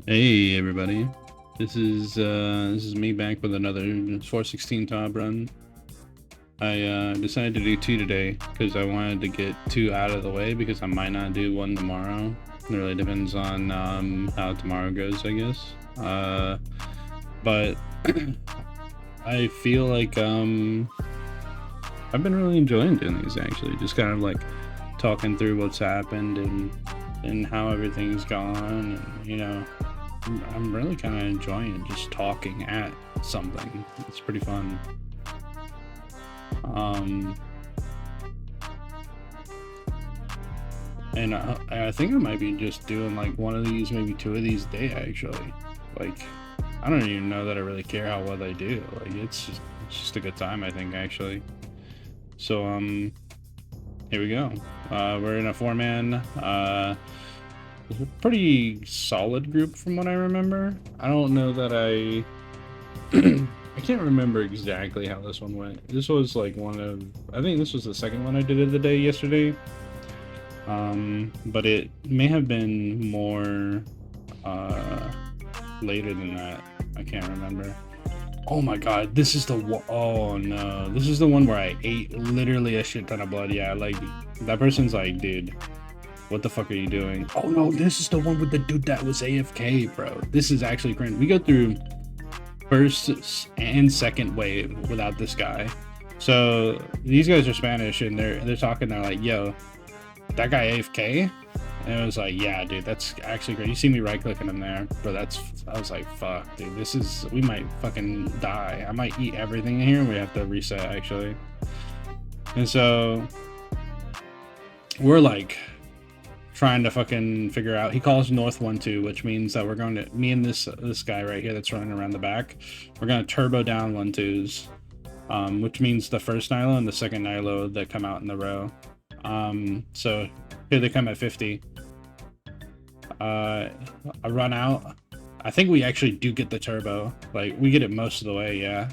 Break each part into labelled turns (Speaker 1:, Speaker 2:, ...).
Speaker 1: Hey everybody, this is me back with another 416 top run. I decided to do two today because I wanted to get two out of the way because I might not do one tomorrow. It really depends on how tomorrow goes, I guess. But I feel like I've been really enjoying doing these actually, just kind of like talking through what's happened and how everything's gone, and I'm really kind of enjoying just talking at something. It's pretty fun. Um, and I think I might be just doing like one of these, maybe two of these a day actually. Like, I don't even know that I really care how well they do. Like, it's just a good time, I think, actually. So here we go. We're in a four-man. It's a pretty solid group from what I remember. I don't know that I can't remember exactly how this one went. This was like I think this was the second one I did of the day yesterday. But it may have been more later than that. I can't remember. Oh my god, this is the one. Oh no, this is the one where I ate literally a shit ton of blood. Yeah, like that person's like, dude, what the fuck are you doing? Oh no, this is the one with the dude that was AFK, bro. This is actually cringe. We go through first and second wave without this guy. So these guys are Spanish and they're talking. They're like, "Yo, that guy AFK," and it was like, "Yeah, dude, that's actually great." You see me right clicking him there, but I was like, "Fuck, dude, we might fucking die. I might eat everything in here, and we have to reset actually." And so we're like trying to fucking figure out. He calls North 1-2, which means that we're going to, me and this guy right here that's running around the back, we're going to turbo down 1-2s, which means the first Nilo and the second Nilo that come out in the row. So here they come at 50. I run out. I think we actually do get the turbo. Like, we get it most of the way, yeah.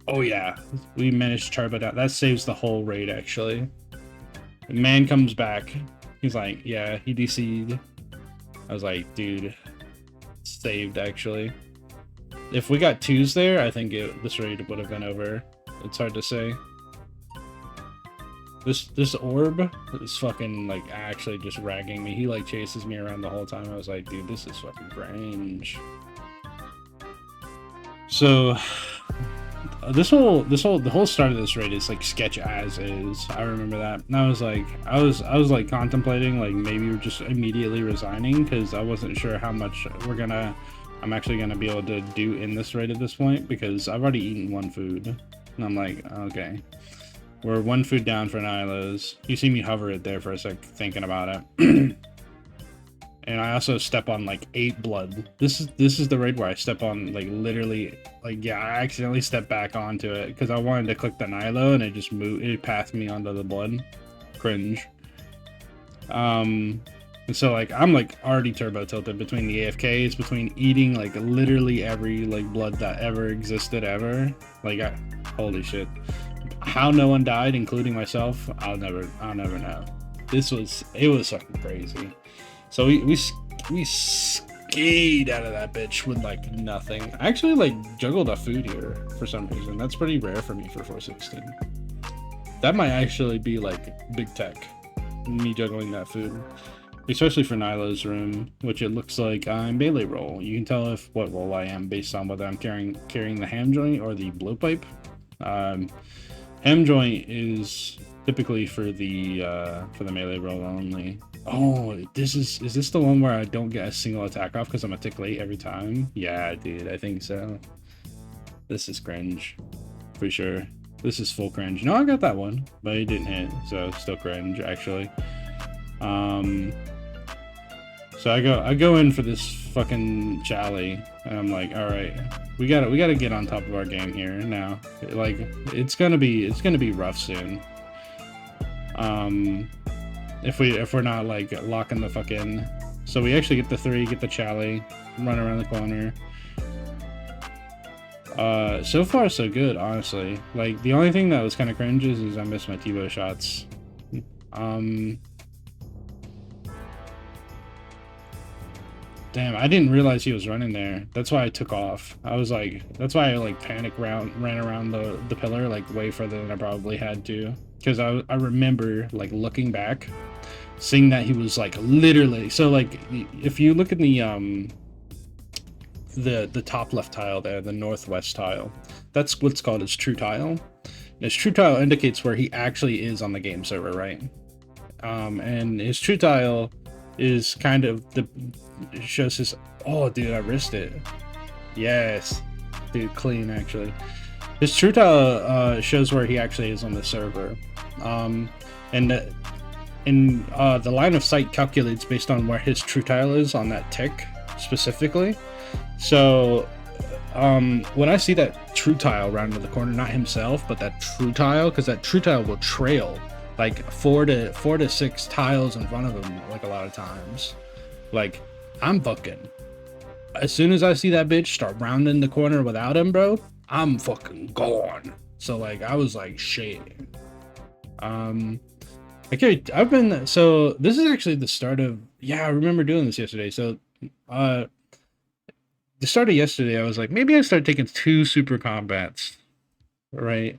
Speaker 1: Oh yeah, we managed to turbo down. That saves the whole raid actually. The man comes back. He's like, yeah, he DC'd. I was like, dude, saved actually. If we got twos there, I think this raid would have been over. It's hard to say. This orb is fucking like actually just ragging me. He like chases me around the whole time. I was like, dude, this is fucking cringe. So the whole start of this raid is like sketch as is. I remember that, and I was like contemplating like maybe we're just immediately resigning because I wasn't sure how much I'm actually gonna be able to do in this raid at this point because I've already eaten one food, and I'm like, okay, we're one food down for Nilos. You see me hover it there for a sec, thinking about it. And I also step on like 8 blood. This is the raid where I step on like literally like, yeah, I accidentally stepped back onto it because I wanted to click the Nilo and it just moved, it passed me onto the blood. Cringe. And so like I'm like already turbo tilted between the AFKs, between eating like literally every like blood that ever existed ever. Like holy shit. How no one died, including myself, I'll never know. It was fucking crazy. So we skied out of that bitch with like nothing. I actually like juggled a food here for some reason. That's pretty rare for me for 416. That might actually be like big tech, me juggling that food. Especially for Nyla's room, which it looks like I'm melee roll. You can tell what role I am based on whether I'm carrying the ham joint or the blowpipe. Ham joint is typically for the melee roll only. Oh, is this the one where I don't get a single attack off because I'm a tick late every time? Yeah, dude, I think so. This is cringe, for sure. This is full cringe. No, I got that one, but it didn't hit, so still cringe actually. So I go in for this fucking Chally, and I'm like, all right, we gotta get on top of our game here now. Like it's gonna be rough soon. If we're not like locking the fuck in. So we actually get the 3, get the Chally, run around the corner. So far so good, honestly. Like the only thing that was kind of cringe is I missed my T-bow shots. Damn, I didn't realize he was running there. That's why I took off. I was like, that's why I like ran around the pillar like way further than I probably had to. Because I remember like looking back, seeing that he was like literally. So like, if you look at the top left tile there, the northwest tile, that's what's called his true tile. And his true tile indicates where he actually is on the game server, right? And his true tile is kind of the shows his. Oh, dude, I risked it. Yes, dude, clean actually. His true tile shows where he actually is on the server, and the line of sight calculates based on where his true tile is on that tick specifically. So when I see that true tile round to the corner, not himself, but that true tile, because that true tile will trail like four to six tiles in front of him, like a lot of times. Like, I'm fucking. As soon as I see that bitch start rounding the corner without him, bro, I'm fucking gone. So like, I was like, shit. Okay, so this is actually the start of, yeah, I remember doing this yesterday. So, the start of yesterday, I was like, maybe I start taking 2 super combats, right?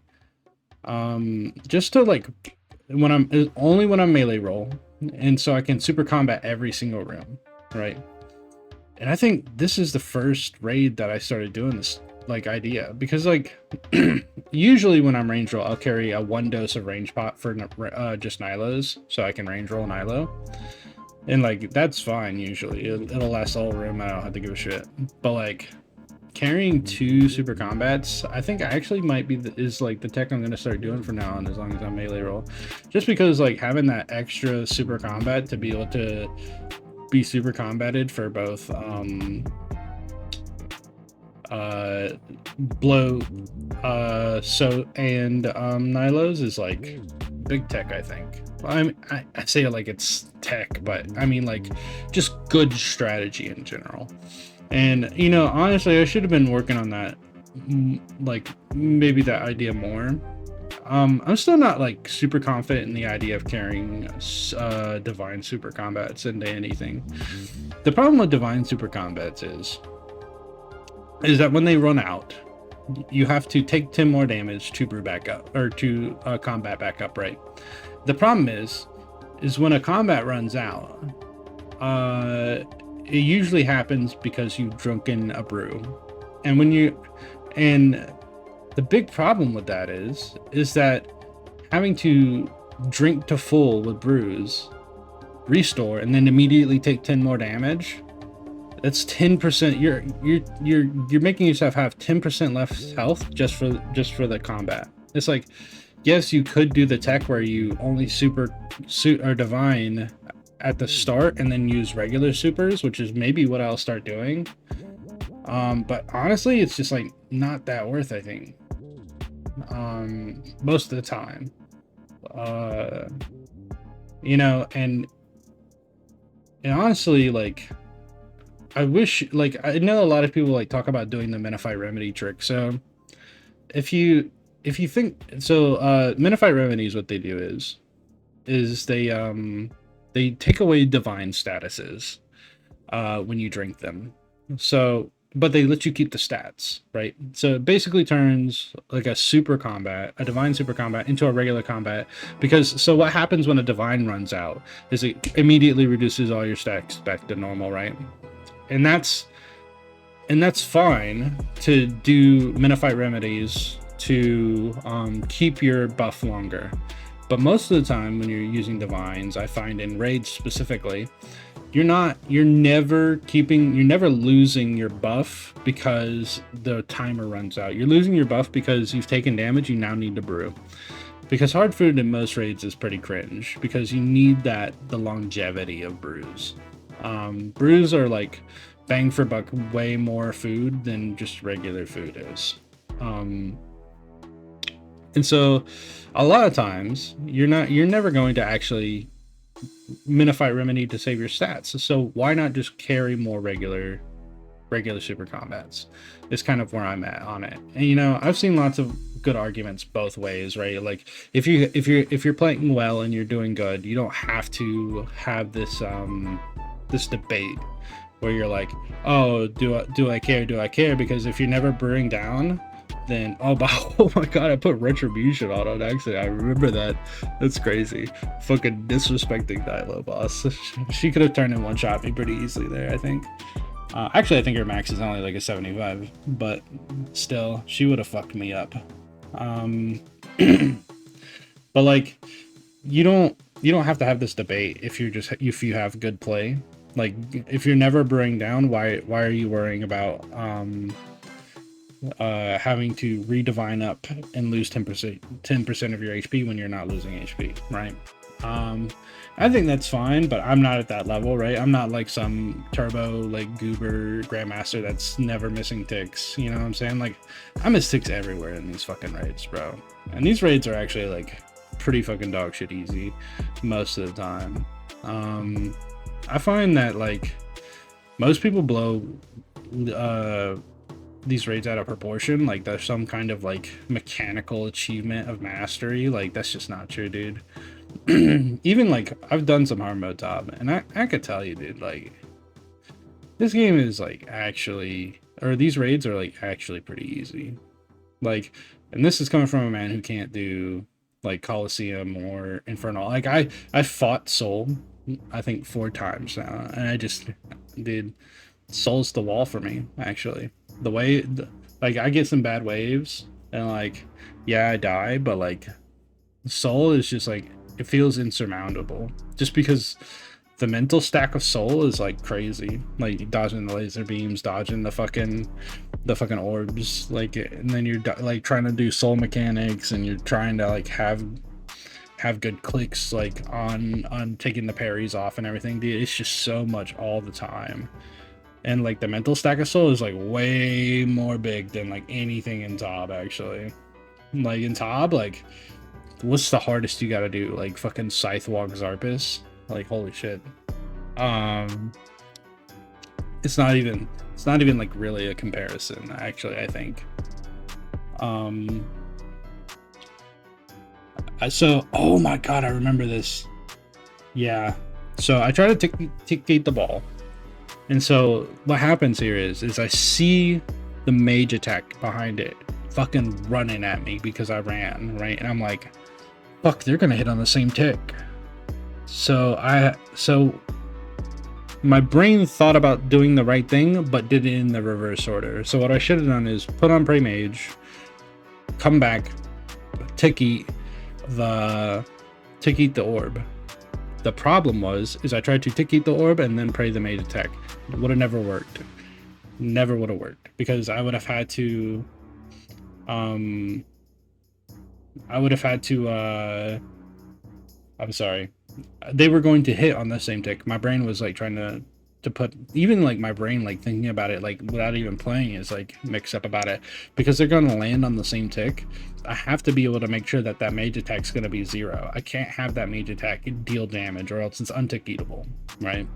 Speaker 1: Just to like, when I'm melee roll, and so I can super combat every single room, right? And I think this is the first raid that I started doing this like idea, because like usually when I'm range roll, I'll carry a 1 dose of range pot for just Nilos, so I can range roll Nilo. And like, that's fine usually. It'll last the whole room. I don't have to give a shit. But like, carrying 2 super combats, I think actually might be is like the tech I'm gonna start doing from now on, as long as I'm melee roll. Just because like having that extra super combat to be able to be super combated for both blow so and Nilos is like big tech, I think. I say it like it's tech, but I mean like just good strategy in general. And you know, honestly, I should have been working on that, like maybe that idea more. I'm still not like super confident in the idea of carrying divine super combats into anything. The problem with divine super combats is that when they run out, you have to take 10 more damage to brew back up, or to combat back up, right? The problem is when a combat runs out, it usually happens because you've drunken a brew. And the big problem with that is that having to drink to full with brews, restore, and then immediately take 10 more damage, that's 10%. You're making yourself have 10% less health just for the combat. It's like, yes, you could do the tech where you only super suit or divine at the start and then use regular supers, which is maybe what I'll start doing. But honestly, it's just like not that worth, I think. Most of the time. You know, and honestly, like, I wish, like, I know a lot of people like talk about doing the Minify Remedy trick. So if you think so, Minify Remedies, what they do is they take away divine statuses when you drink them. So, but they let you keep the stats, right? So it basically turns like a divine super combat into a regular combat, because so what happens when a divine runs out is it immediately reduces all your stats back to normal, right? And that's fine to do Minify Remedies to keep your buff longer. But most of the time when you're using divines, I find in raids specifically, you're never losing your buff because the timer runs out. You're losing your buff because you've taken damage, you now need to brew. Because hard food in most raids is pretty cringe, because you need the longevity of brews. Brews are like bang for buck way more food than just regular food is. And so a lot of times you're never going to actually Minify Remedy to save your stats. So why not just carry more regular super combats? It's kind of where I'm at on it. And you know, I've seen lots of good arguments both ways, right? Like if you're playing well and you're doing good, you don't have to have this this debate where you're like, oh, do I care? Do I care? Because if you never bring down, then oh my god, I put retribution on it. Actually, I remember that. That's crazy. Fucking disrespecting Dilo boss. She could have turned in one shot me pretty easily there, I think. Actually, I think her max is only like a 75, but still, she would have fucked me up. But like, you don't have to have this debate if you have good play. Like, if you're never bring down, why are you worrying about having to redivine up and lose 10% of your HP when you're not losing HP, right? I think that's fine, but I'm not at that level, right? I'm not like some turbo like goober grandmaster that's never missing ticks, you know what I'm saying? Like, I miss ticks everywhere in these fucking raids, bro. And these raids are actually like pretty fucking dog shit easy most of the time. I find that like most people blow these raids out of proportion. Like, there's some kind of like mechanical achievement of mastery. Like, that's just not true, dude. Even like, I've done some hard mode top, and I could tell you, dude, like, this game is like actually, or these raids are like actually pretty easy. Like, and this is coming from a man who can't do like Coliseum or Infernal. Like, I fought Soul I think 4 times now, and I just did Soul's the wall for me, actually. The way, like, I get some bad waves, and like, yeah, I die, but like, Soul is just like, it feels insurmountable, just because the mental stack of Soul is like crazy. Like, dodging the laser beams, dodging the fucking orbs, like, and then you're like trying to do Soul mechanics, and you're trying to like have good clicks like on taking the parries off and everything, dude. It's just so much all the time. And like, the mental stack of Soul is like way more big than like anything in Tob, actually. Like, in Tob, like, what's the hardest you gotta do? Like, fucking Scythe Walk Zarpus? Like, holy shit. It's not even like really a comparison, actually, I think. So, oh my god, I remember this. Yeah. So I try to tick-gate the ball. And so what happens here is I see the mage attack behind it fucking running at me because I ran, right? And I'm like, fuck, they're gonna hit on the same tick. So my brain thought about doing the right thing, but did it in the reverse order. So what I should have done is put on Prey Mage, come back, tick-eat the orb. The problem is I tried to tick-eat the orb and then pray the mage attack. It would have never worked. Never would have worked, because I would have had to I'm sorry. They were going to hit on the same tick. My brain was like trying to put, even like my brain, like thinking about it, like without even playing, is like mixed up about it, because they're going to land on the same tick. I have to be able to make sure that that mage attack's going to be 0. I can't have that mage attack deal damage, or else it's untick-eatable, right?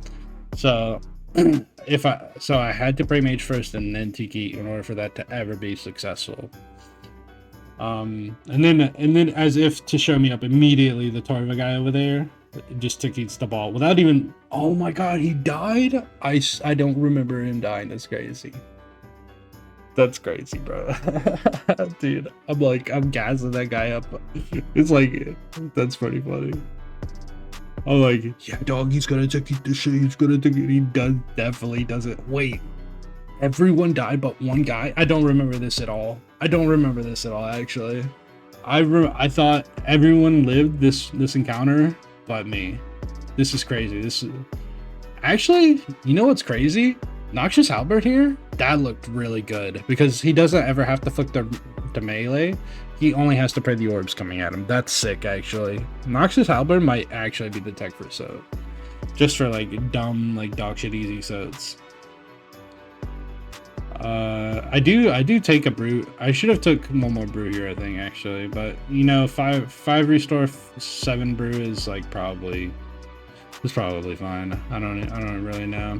Speaker 1: So I had to pray mage first and then tick-eat in order for that to ever be successful. And then as if to show me up immediately, the Torva guy over there just tick-eats the ball without even, oh my god, he died? I don't remember him dying. That's crazy. That's crazy, bro. Dude, I'm gassing that guy up. It's like, that's pretty funny. I'm like, yeah, dog, he's gonna tick-eat this shit. He's gonna tick-eat. He definitely does it. Wait, everyone died but one guy? I don't remember this at all. Actually. I thought everyone lived this encounter but me. This is crazy. This is actually, you know what's crazy? Noxious Halberd here, that looked really good, because he doesn't ever have to flick the melee. He only has to pray the orbs coming at him. That's sick, actually. Noxious Halberd might actually be the tech for Soat, just for like dumb, like dog shit easy Soats. I do take a brute. I should have took one more brute here, I think, actually, but you know, 5 restore, 7 brew is like probably fine. I don't really know.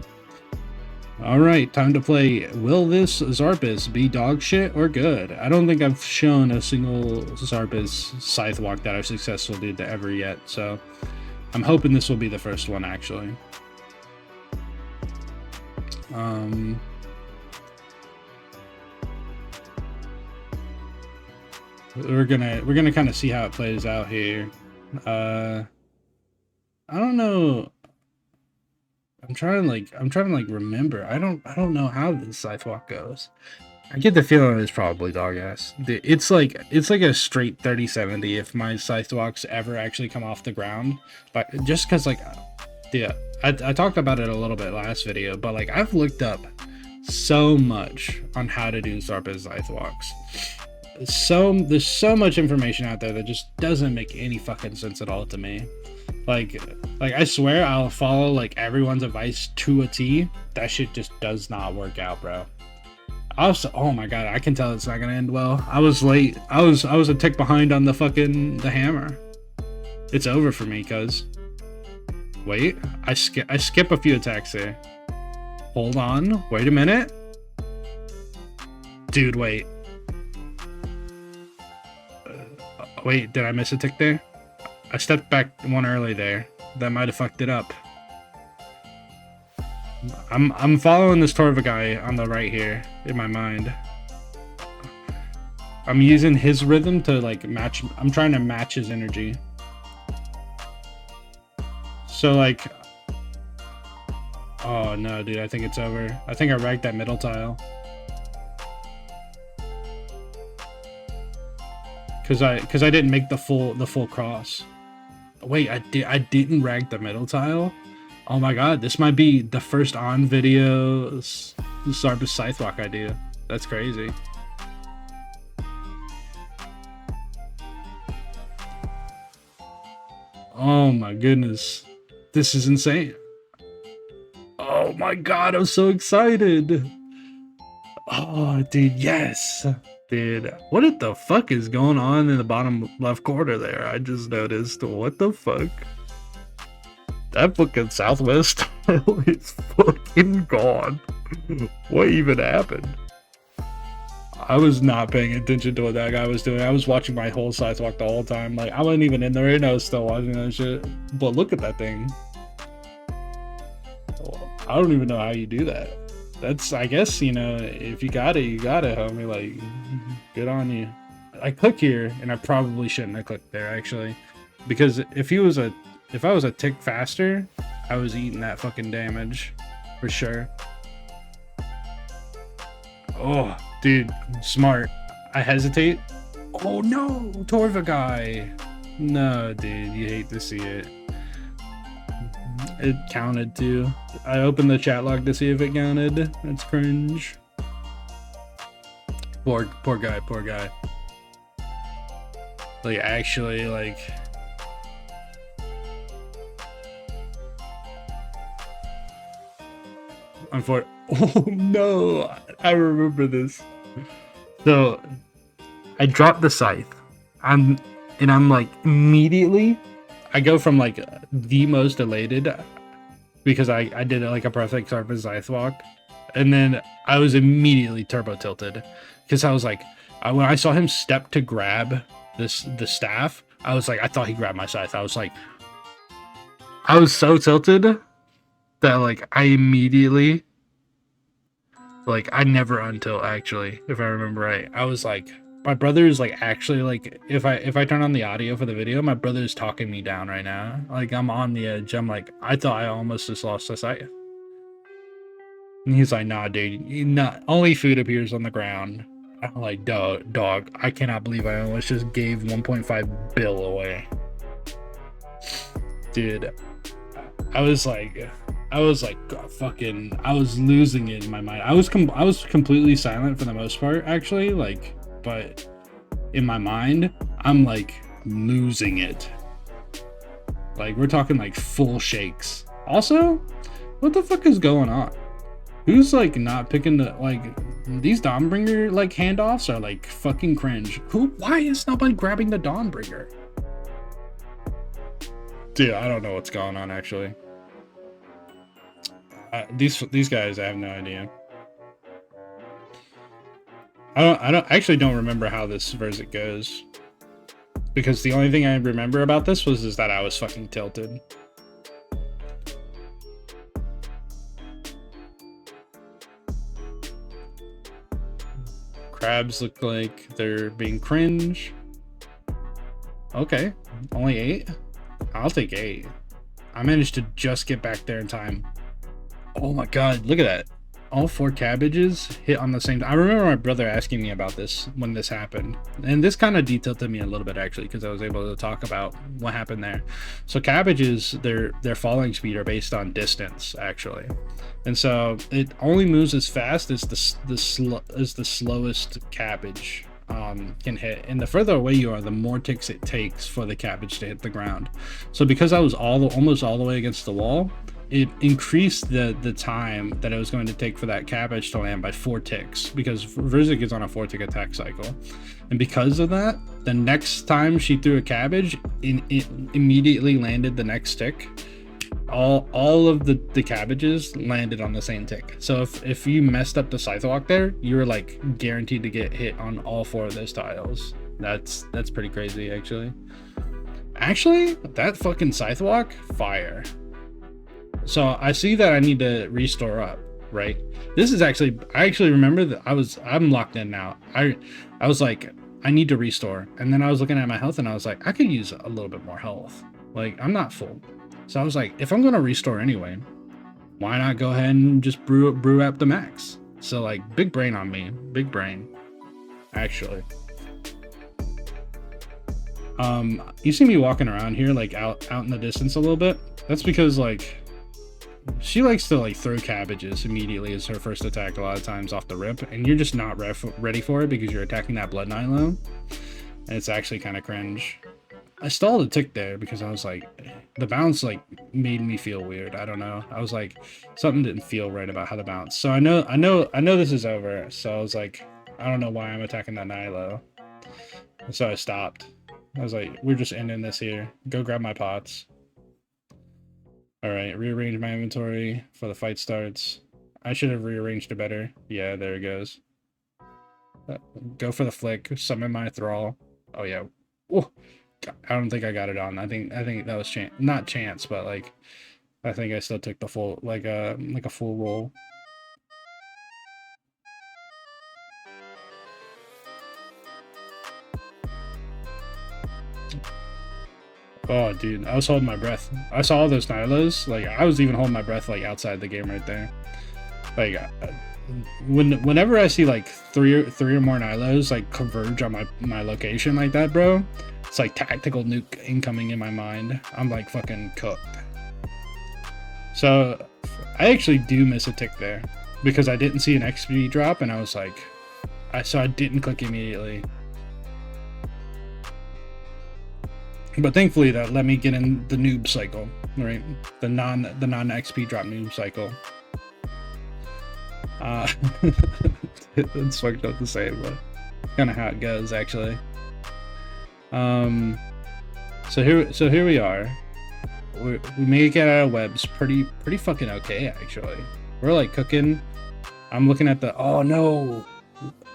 Speaker 1: All right, time to play. Will this Zarpus be dog shit or good? I don't think I've shown a single Zarpus scythe walk that I've successfully did ever yet, so I'm hoping this will be the first one, actually. We're gonna kind of see how it plays out here. I don't know. I'm trying to like remember. I don't know how this scythe walk goes. I get the feeling it's probably dog ass. It's like a straight 30-70 if my scythe walks ever actually come off the ground. But just because like, yeah, I talked about it a little bit last video, but like I've looked up so much on how to do Zarpa's scythe walks. There's so much information out there that just doesn't make any fucking sense at all to me. Like I swear I'll follow like everyone's advice to a T. That shit just does not work out, bro. Also, oh my god, I can tell it's not gonna end well. I was late. I was a tick behind on the hammer. It's over for me, cuz. Wait, I skip a few attacks there. Hold on, wait a minute. Dude, wait. Wait, did I miss a tick there? I stepped back one early there. That might have fucked it up. I'm following this Torva guy on the right here in my mind. I'm using his rhythm to like match. I'm trying to match his energy. So like, oh no, dude, I think it's over. I think I ragged that middle tile. Cause I didn't make the full cross. Wait, I didn't rag the middle tile. Oh my god, this might be the first on video Zarpa's scythe walk I do. That's crazy. Oh my goodness. This is insane. Oh my god, I'm so excited. Oh, dude, yes. Dude, what the fuck is going on in the bottom left corner there? I just noticed. What the fuck? That fucking Southwest is fucking gone. What even happened? I was not paying attention to what that guy was doing. I was watching my whole scythe walk the whole time. Like, I wasn't even in there and I was still watching that shit. But look at that thing. I don't even know how you do that. That's, I guess, you know, if you got it, you got it, homie. Like, good on you. I click here, and I probably shouldn't have clicked there, actually. Because if I was a tick faster, I was eating that fucking damage. For sure. Oh, dude, smart. I hesitate. Oh no, Torva guy. No, dude, you hate to see it. It counted too. I opened the chat log to see if it counted. That's cringe. Poor guy, poor guy. Like, actually, like... Oh no, I remember this. So, I dropped the scythe. I'm like, immediately... I go from like the most elated because I did like a perfect Zarpa's scythe walk, and then I was immediately turbo tilted because I was like, when I saw him step to grab the staff, I was like, I thought he grabbed my scythe. I was like, I was so tilted that like I immediately, like, I never untilt, actually, if I remember right. I was like, my brother is like, actually, like, if I turn on the audio for the video, my brother is talking me down right now. Like, I'm on the edge. I'm like, I thought I almost just lost the scythe. And he's like, nah, dude, only food appears on the ground. I'm like, dog, I cannot believe I almost just gave 1.5 bill away. Dude, I was like, fucking, I was losing it in my mind. I was completely silent for the most part, actually, like, but in my mind, I'm like losing it. Like, we're talking like full shakes. Also, what the fuck is going on? Who's like not picking the, like, these Dawnbringer like handoffs are like fucking cringe. Why is nobody grabbing the Dawnbringer? Dude, I don't know what's going on, actually. These guys, I have no idea. I don't remember how this Verzik goes, because the only thing I remember about this is that I was fucking tilted. Crabs look like they're being cringe. Okay, only 8. I'll take 8. I managed to just get back there in time. Oh my god, look at that. All 4 cabbages hit on the same. I remember my brother asking me about this when this happened, and this kind of detailed to me a little bit actually, because I was able to talk about what happened there. So cabbages, their falling speed are based on distance actually, and so it only moves as fast as the slowest cabbage can hit, and the further away you are, the more ticks it takes for the cabbage to hit the ground. So because I was almost all the way against the wall, it increased the time that it was going to take for that cabbage to land by 4 ticks, because Verzik is on a 4-tick attack cycle. And because of that, the next time she threw a cabbage, it immediately landed the next tick. All of the cabbages landed on the same tick. So if you messed up the scythe walk there, you were like guaranteed to get hit on all 4 of those tiles. That's pretty crazy actually. Actually, that fucking scythe walk, fire. So I see that I need to restore up, right? This is actually, I actually remember that I'm locked in now. I was like, I need to restore. And then I was looking at my health and I was like, I could use a little bit more health. Like, I'm not full. So I was like, if I'm going to restore anyway, why not go ahead and just brew up the max? So like, big brain on me, big brain, actually. You see me walking around here, like out in the distance a little bit. That's because like, she likes to like throw cabbages immediately as her first attack a lot of times off the rip, and you're just not ready for it because you're attacking that blood nilo, and it's actually kind of cringe. I stalled a tick there because I was like, the bounce like made me feel weird. I don't know. I was like, something didn't feel right about how the bounce. So I know this is over. So I was like, I don't know why I'm attacking that nilo. And so I stopped. I was like, we're just ending this here. Go grab my pots. All right, rearrange my inventory for the fight starts. I should have rearranged it better. Yeah, there it goes. Go for the flick. Summon my thrall. Oh yeah. Oh, I don't think I got it on. I think that was not chance, but like, I think I still took the full like a full roll. Oh, dude, I was holding my breath. I saw all those Nilos. Like, I was even holding my breath, like, outside the game right there. Like, whenever I see, like, three or more Nilos, like, converge on my location like that, bro, it's like tactical nuke incoming in my mind. I'm, like, fucking cooked. So, I actually do miss a tick there, because I didn't see an XP drop, and I was like, so I didn't click immediately. But thankfully that let me get in the noob cycle, right? The non XP drop noob cycle. It's fucked up to say, but kind of how it goes actually. So here we are. We make it out of webs pretty fucking okay actually. We're like cooking. I'm looking at the, oh no,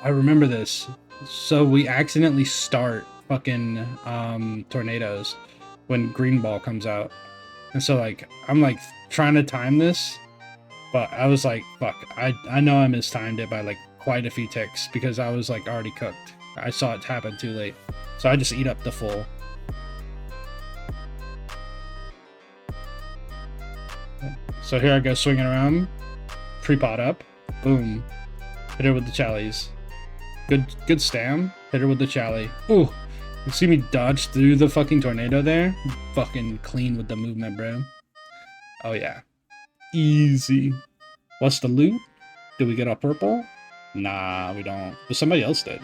Speaker 1: I remember this. So we accidentally start fucking tornadoes when green ball comes out, and so like I'm like trying to time this, but I was like, fuck, I know I mistimed it by like quite a few ticks because I was like already cooked. I saw it happen too late, so I just eat up the full. So here I go swinging around, pre-pot up, boom, hit her with the chalies. Good stam, hit her with the chally. Ooh. You see me dodge through the fucking tornado there? Fucking clean with the movement, bro. Oh yeah. Easy. What's the loot? Did we get a purple? Nah, we don't. But somebody else did.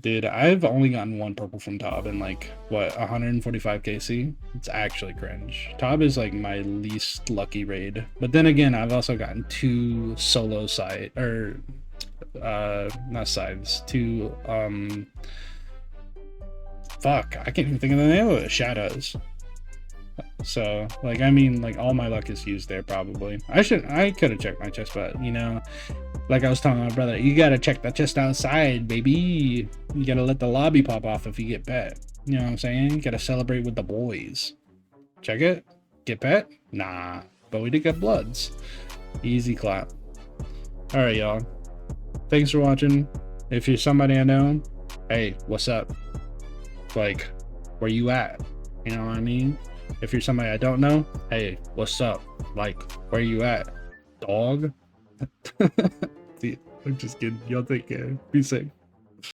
Speaker 1: Dude, I've only gotten 1 purple from Tob in like, what, 145 KC? It's actually cringe. Tob is like my least lucky raid. But then again, I've also gotten 2 solo side, or, not sides, 2, fuck, I can't even think of the name of it. Shadows. So, like, I mean, like, all my luck is used there, probably. I could have checked my chest, but, you know, like I was telling my brother, you gotta check the chest outside, baby. You gotta let the lobby pop off if you get pet. You know what I'm saying? You gotta celebrate with the boys. Check it. Get pet? Nah. But we did get bloods. Easy clap. Alright, y'all. thanks for watching. If you're somebody I know, hey, what's up? Like, where you at? You know what I mean? If you're somebody I don't know, hey, what's up? Like, where you at? Dog? See, I'm just kidding. Y'all take care. Be safe.